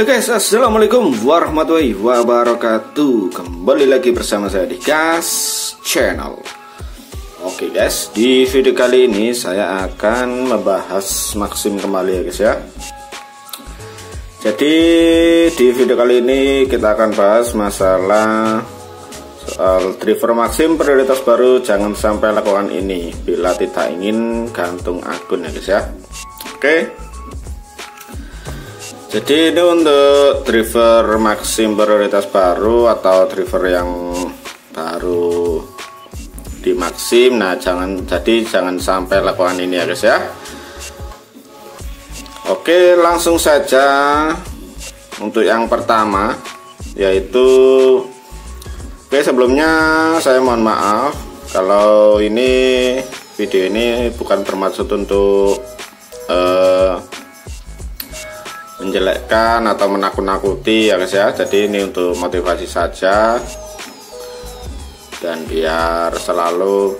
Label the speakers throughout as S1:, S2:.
S1: Halo guys, assalamualaikum warahmatullahi wabarakatuh. Kembali lagi bersama saya di Gas Channel. Oke guys, di video kali ini saya akan membahas Maxim kembali ya guys ya. Jadi di video kali ini kita akan bahas masalah soal driver Maxim prioritas baru. Jangan sampai lakukan ini bila tidak ingin gantung akun ya guys ya. Oke. Jadi ini untuk driver Maxim prioritas baru atau driver yang baru di Maxim. Nah, jangan sampai lakukan ini ya guys ya. Oke, langsung saja untuk yang pertama, yaitu sebelumnya saya mohon maaf kalau ini video ini bukan bermaksud untuk menjelekkan atau menakut-nakuti ya guys ya. Jadi ini untuk motivasi saja dan biar selalu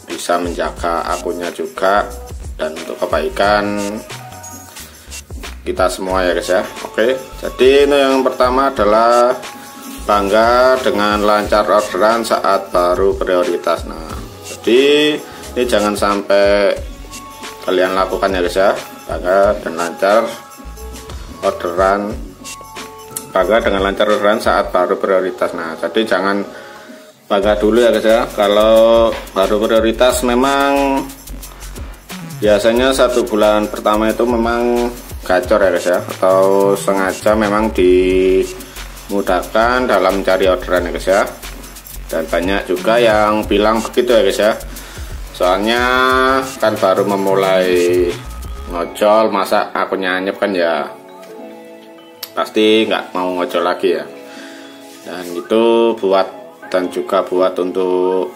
S1: bisa menjaga akunnya juga dan untuk kebaikan kita semua ya guys ya. Oke, jadi ini yang pertama adalah bangga dengan lancar orderan saat baru prioritas. Nah, jadi ini jangan sampai kalian lakukan ya guys ya. Bangga dan lancar orderan, bangga dengan lancar orderan saat baru prioritas. Nah, jadi jangan bangga dulu ya guys ya. Kalau baru prioritas memang biasanya 1 bulan pertama itu memang gacor ya guys ya, atau sengaja memang dimudahkan dalam mencari orderan ya guys ya. Dan banyak juga yang bilang begitu ya guys ya. Soalnya kan baru memulai ngojol, masa akunnya anyep kan ya pasti nggak mau ngojol lagi ya. Dan itu juga buat untuk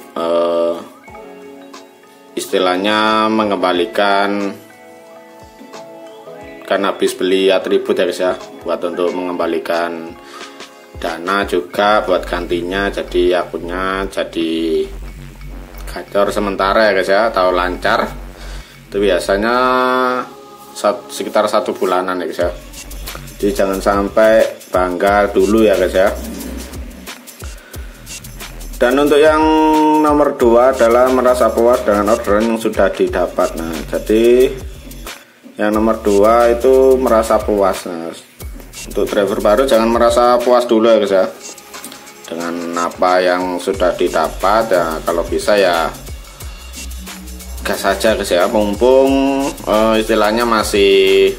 S1: istilahnya mengembalikan, kan habis beli atribut ya guys ya, buat untuk mengembalikan dana juga buat gantinya, jadi akunnya jadi gacor sementara ya guys ya, atau lancar. Itu biasanya sekitar 1 bulanan ya guys ya. Jadi jangan sampai bangga dulu ya guys ya. Dan untuk yang nomor 2 adalah merasa puas dengan orderan yang sudah didapat. Nah, jadi yang nomor 2 itu merasa puas. Nah, untuk driver baru jangan merasa puas dulu ya guys ya dengan apa yang sudah didapat ya. Kalau bisa ya gas saja guys ya, mumpung istilahnya masih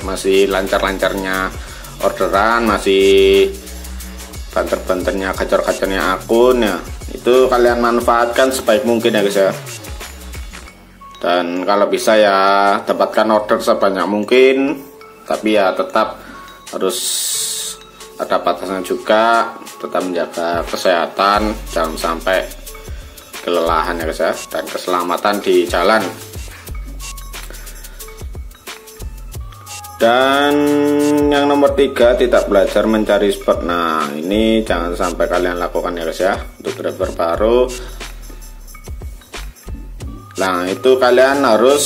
S1: masih lancar-lancarnya orderan, masih banter-banternya, gacor-gacornya akun ya. Itu kalian manfaatkan sebaik mungkin ya guys ya. Dan kalau bisa ya dapatkan order sebanyak mungkin, tapi ya tetap harus ada batasan juga, tetap menjaga kesehatan, jangan sampai kelelahan ya guys ya, dan keselamatan di jalan. Dan yang nomor 3, tidak belajar mencari spot. Nah, ini jangan sampai kalian lakukan ya guys ya, untuk driver baru. Nah, itu kalian harus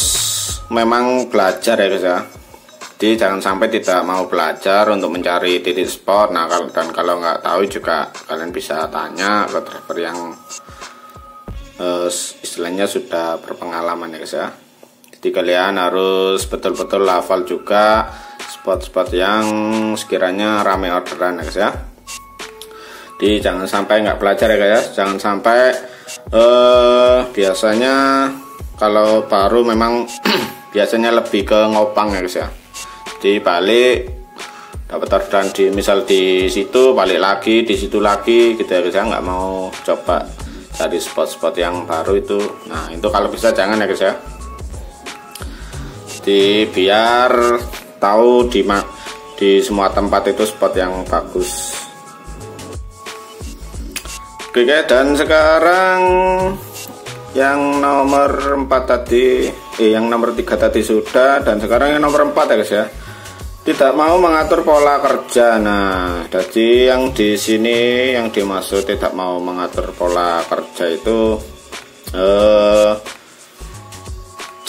S1: memang belajar ya guys ya. Jadi jangan sampai tidak mau belajar untuk mencari titik spot. Nah, dan kalau nggak tahu juga kalian bisa tanya ke driver yang istilahnya sudah berpengalaman ya guys ya. Jadi kalian harus betul-betul hafal juga spot-spot yang sekiranya rame orderan ya guys ya. Jadi jangan sampai nggak belajar ya guys ya. Jangan sampai biasanya kalau baru memang biasanya lebih ke ngopang ya guys ya. Jadi balik dapat orderan misal di situ, balik lagi di situ lagi gitu ya guys ya. Nggak mau coba cari spot-spot yang baru itu. Nah, itu kalau bisa jangan ya guys ya. Jadi biar tahu di semua tempat itu spot yang bagus. Oke guys, dan sekarang yang nomor 4 tadi, yang nomor 3 tadi sudah, dan sekarang yang nomor 4 ya guys ya. Tidak mau mengatur pola kerja. Nah, jadi yang di sini yang dimaksud tidak mau mengatur pola kerja itu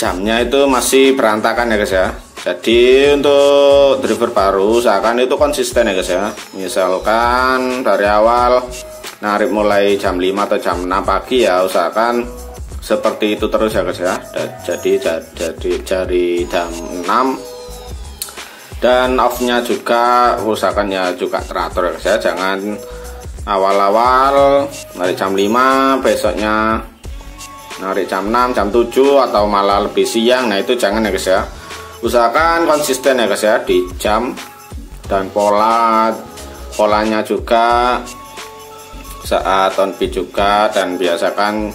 S1: jamnya itu masih berantakan ya guys ya. Jadi untuk driver baru usahakan itu konsisten ya guys ya. Misalkan dari awal narik mulai jam 5 atau jam 6 pagi ya, usahakan seperti itu terus ya guys ya. Jadi dari jam 6, dan off-nya juga usahakan ya juga teratur ya guys ya. Jangan awal-awal narik jam 5, besoknya narik jam 6, jam 7 atau malah lebih siang. Nah itu jangan ya guys ya. Usahakan konsisten ya guys ya di jam, dan polanya juga saat on beat juga, dan biasakan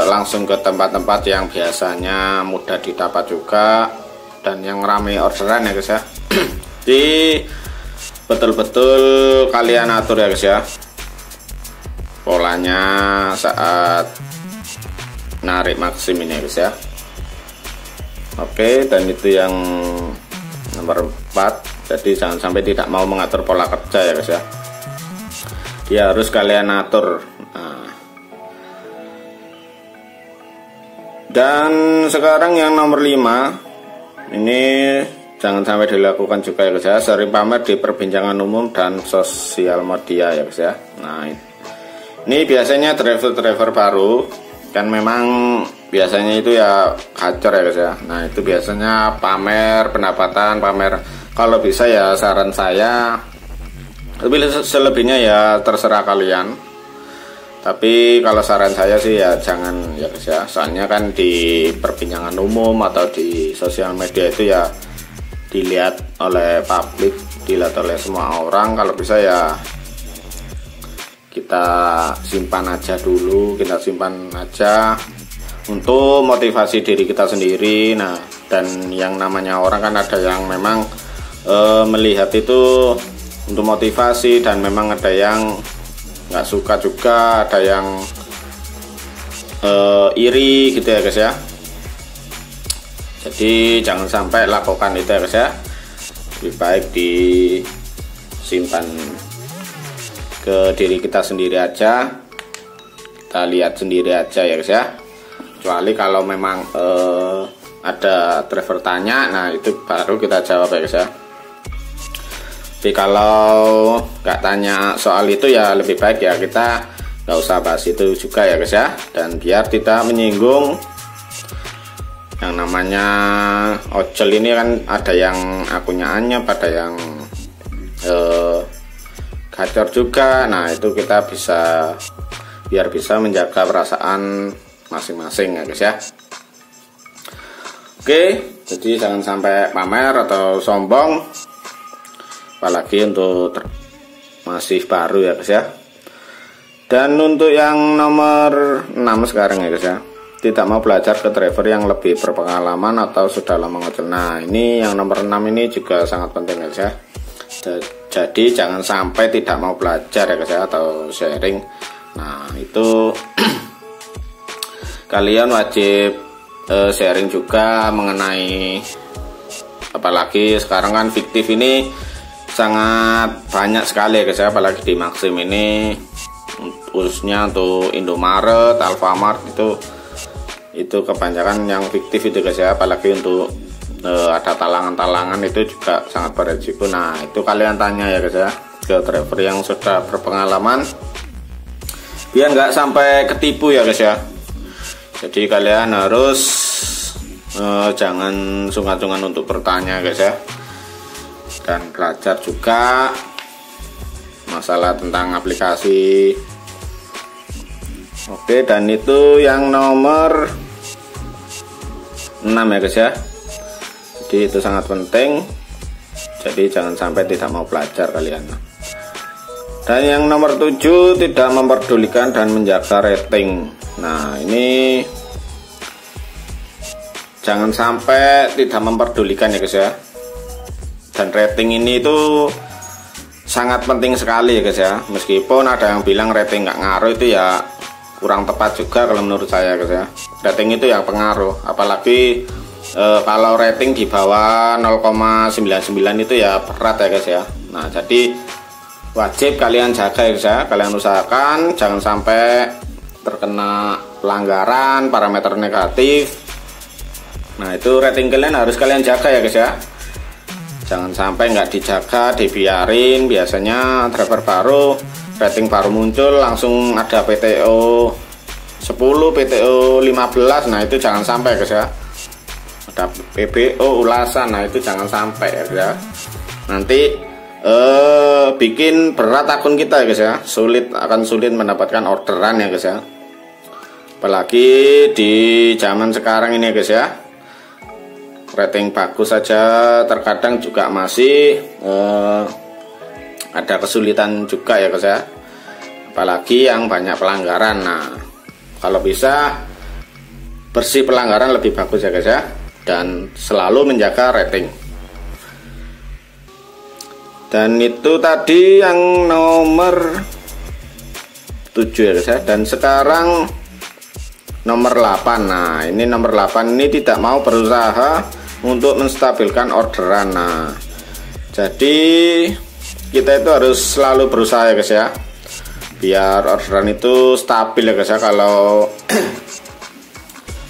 S1: langsung ke tempat-tempat yang biasanya mudah didapat juga dan yang ramai orderan ya guys ya. Jadi betul-betul kalian atur ya guys ya polanya saat narik maksim ini ya guys ya. Oke, dan itu yang nomor 4. Jadi jangan sampai tidak mau mengatur pola kerja ya guys ya. Dia harus kalian atur. Dan sekarang yang nomor 5 ini jangan sampai dilakukan juga ya guys ya. Sering pamer di perbincangan umum dan sosial media ya guys ya. Nah ini biasanya driver baru kan memang biasanya itu ya gacor ya guys ya. Nah itu biasanya pamer pendapatan, pamer. Kalau bisa ya saran saya, lebih selebihnya ya terserah kalian. Tapi kalau saran saya sih ya jangan ya guys ya. Soalnya kan di perbincangan umum atau di sosial media itu ya dilihat oleh publik, dilihat oleh semua orang. Kalau bisa ya kita simpan aja dulu, kita simpan aja untuk motivasi diri kita sendiri. Nah dan yang namanya orang kan ada yang memang melihat itu untuk motivasi, dan memang ada yang nggak suka juga, ada yang iri gitu ya guys ya. Jadi jangan sampai lakukan itu ya guys ya. Lebih baik disimpan ke diri kita sendiri aja, kita lihat sendiri aja ya guys ya. Kecuali kalau memang ada driver tanya, nah itu baru kita jawab ya guys ya. Tapi kalau nggak tanya soal itu ya lebih baik ya kita nggak usah bahas itu juga ya guys ya. Dan biar tidak menyinggung yang namanya ojol ini, kan ada yang akunnya anyap, ada yang gacor juga. Nah itu kita bisa, biar bisa menjaga perasaan masing-masing ya guys ya. Oke, jadi jangan sampai pamer atau sombong, apalagi untuk masih baru ya guys ya. Dan untuk yang nomor 6 sekarang ya guys ya, tidak mau belajar ke driver yang lebih berpengalaman atau sudah lama ngojol. Nah ini yang nomor 6 ini juga sangat penting ya guys ya. Jadi jangan sampai tidak mau belajar ya guys ya, atau sharing. Nah itu kalian wajib sharing juga mengenai, apalagi sekarang kan fiktif ini sangat banyak sekali ya guys ya, apalagi di Maxim ini, khususnya untuk Indomaret, Alfamart itu kebanyakan yang fiktif itu guys ya. Apalagi untuk ada talangan-talangan itu juga sangat beresiko. Nah itu kalian tanya ya guys ya ke driver yang sudah berpengalaman, biar nggak sampai ketipu ya guys ya. Jadi kalian harus jangan sungkan-sungkan untuk bertanya guys ya, dan belajar juga masalah tentang aplikasi. Oke, dan itu yang nomor 6 ya guys ya. Jadi itu sangat penting. Jadi jangan sampai tidak mau belajar kalian. Dan yang nomor 7, tidak memperdulikan dan menjaga rating. Nah ini jangan sampai tidak memperdulikan ya guys ya. Dan rating ini itu sangat penting sekali ya guys ya. Meskipun ada yang bilang rating nggak ngaruh, itu ya kurang tepat juga kalau menurut saya guys ya. Rating itu yang pengaruh, apalagi kalau rating di bawah 0,99 itu ya berat ya guys ya. Nah jadi wajib kalian jaga ya guys ya. Kalian usahakan jangan sampai terkena pelanggaran, parameter negatif, Nah itu rating kalian harus kalian jaga ya guys ya. Jangan sampai nggak dijaga, dibiarin. Biasanya driver baru, rating baru muncul langsung ada PTO 10, PTO 15. Nah itu jangan sampai guys ya. Ada PBO ulasan, nah itu jangan sampai ya guys ya. Nanti bikin berat akun kita ya guys ya. Akan sulit mendapatkan orderan ya guys ya. Apalagi di zaman sekarang ini ya guys ya. Rating bagus saja terkadang juga masih ada kesulitan juga ya guys ya. Apalagi yang banyak pelanggaran. Nah kalau bisa bersih pelanggaran lebih bagus ya guys ya. Dan selalu menjaga rating. Dan itu tadi yang nomor 7 ya guys ya. Dan sekarang nomor 8. Nah ini nomor 8 ini tidak mau berusaha untuk menstabilkan orderan. Nah jadi kita itu harus selalu berusaha ya guys ya, biar orderan itu stabil ya guys ya. Kalau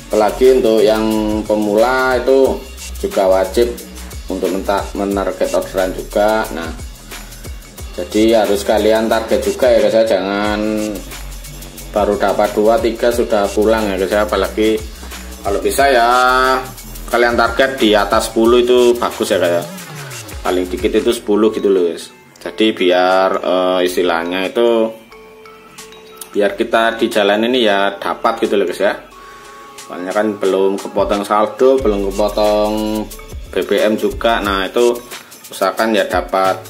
S1: apalagi untuk yang pemula itu juga wajib untuk menarget orderan juga. Nah jadi harus kalian target juga ya guys ya. Jangan baru dapat 2-3 sudah pulang ya guys ya. Apalagi kalau bisa ya kalian target di atas 10 itu bagus ya guys. Paling dikit itu 10 gitu loh guys. Jadi biar istilahnya itu biar kita di jalan ini ya dapat gitu loh guys ya. Soalnya kan belum kepotong saldo, belum kepotong BBM juga. Nah itu usahakan ya dapat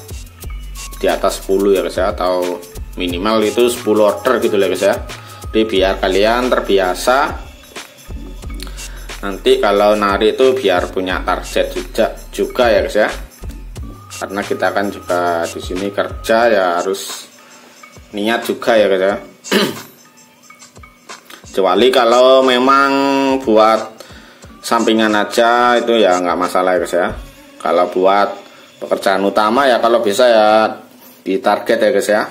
S1: di atas 10 ya guys ya, atau minimal itu 10 order gitu loh guys ya. Jadi biar kalian terbiasa. Nanti kalau nari itu biar punya target juga ya guys ya. Karena kita kan juga di sini kerja ya, harus niat juga ya guys ya. Kecuali kalau memang buat sampingan aja itu ya nggak masalah ya guys ya. Kalau buat pekerjaan utama ya kalau bisa ya ditarget ya guys ya.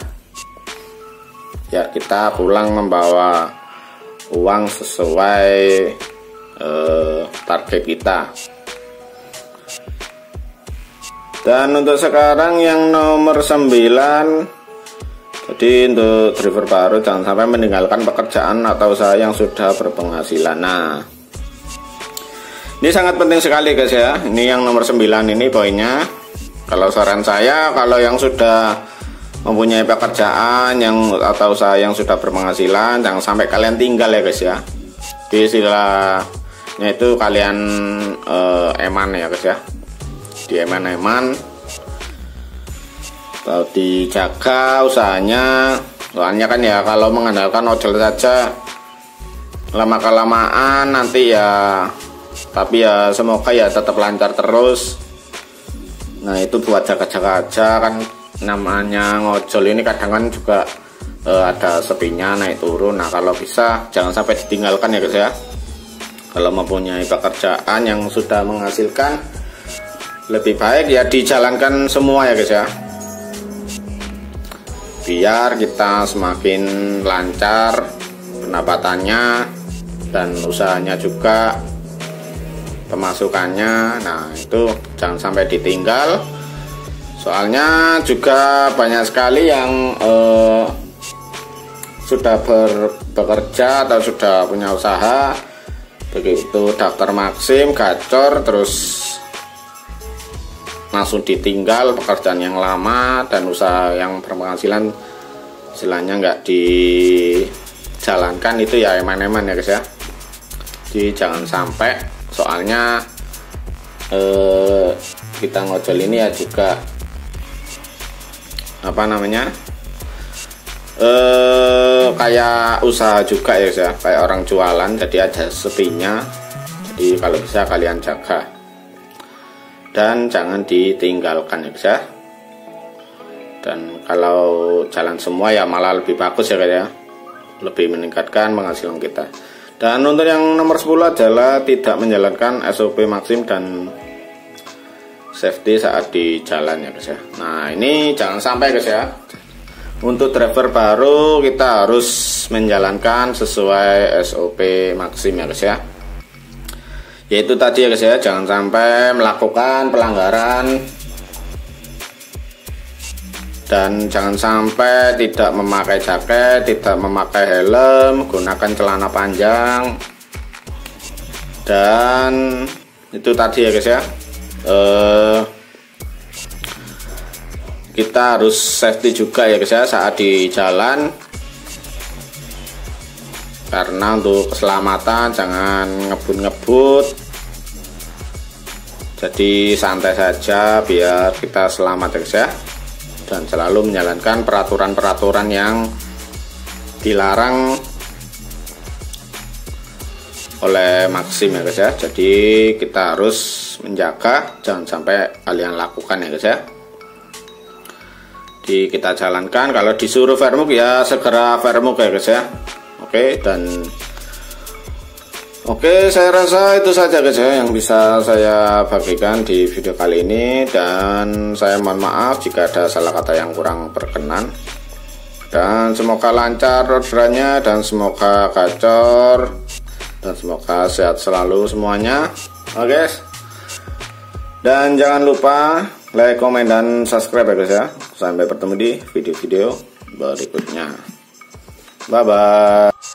S1: Ya kita pulang membawa uang sesuai target kita. Dan untuk sekarang yang nomor 9, jadi untuk driver baru jangan sampai meninggalkan pekerjaan atau usaha yang sudah berpenghasilan. Nah ini sangat penting sekali guys ya. Ini yang nomor 9 ini poinnya. Kalau saran saya, kalau yang sudah mempunyai pekerjaan atau usaha yang sudah berpenghasilan, jangan sampai kalian tinggal ya guys ya. Di istilahnya itu kalian eman ya guys ya. Di eman atau dijaga usahanya. Soalnya kan ya kalau mengandalkan ojol saja lama-kelamaan nanti ya, tapi ya semoga ya tetap lancar terus. Nah itu buat jaga-jaga aja kan, namanya ngojol ini kadang kan juga ada sepinya, naik turun. Nah kalau bisa jangan sampai ditinggalkan ya guys ya. Kalau mempunyai pekerjaan yang sudah menghasilkan, lebih baik ya dijalankan semua ya guys ya. Biar kita semakin lancar pendapatannya dan usahanya juga, pemasukannya. Nah itu jangan sampai ditinggal. Soalnya juga banyak sekali yang sudah bekerja atau sudah punya usaha, begitu daftar Maxim gacor terus langsung ditinggal pekerjaan yang lama dan usaha yang berpenghasilan istilahnya nggak dijalankan. Itu ya eman-eman ya guys ya. Jadi jangan sampai, soalnya kita ngojol ini ya juga apa namanya, kayak usaha juga ya guys ya, kayak orang jualan, jadi ada sepinya. Jadi kalau bisa kalian jaga dan jangan ditinggalkan ya guys ya. Dan kalau jalan semua ya malah lebih bagus ya guys ya, lebih meningkatkan penghasilan kita. Dan untuk yang nomor 10 adalah tidak menjalankan SOP Maxim dan safety saat di jalan ya guys ya. Nah ini jangan sampai guys ya. Untuk driver baru kita harus menjalankan sesuai SOP Maxim ya guys ya. Yaitu tadi ya guys ya, jangan sampai melakukan pelanggaran dan jangan sampai tidak memakai jaket, tidak memakai helm, gunakan celana panjang. Dan itu tadi ya guys ya, kita harus safety juga ya guys ya saat di jalan, karena untuk keselamatan jangan ngebut-ngebut, jadi santai saja biar kita selamat ya guys ya, dan selalu menjalankan peraturan-peraturan yang dilarang oleh Maxim ya guys ya. Jadi kita harus menjaga jangan sampai kalian lakukan ya guys ya. Di kita jalankan, kalau disuruh vermuk ya segera vermuk ya guys ya. Oke, saya rasa itu saja guys ya yang bisa saya bagikan di video kali ini, dan saya mohon maaf jika ada salah kata yang kurang berkenan, dan semoga lancar orderannya, dan semoga gacor, dan semoga sehat selalu semuanya. Oke guys, dan jangan lupa like, komen, dan subscribe ya guys ya. Sampai bertemu di video-video berikutnya. Bye bye.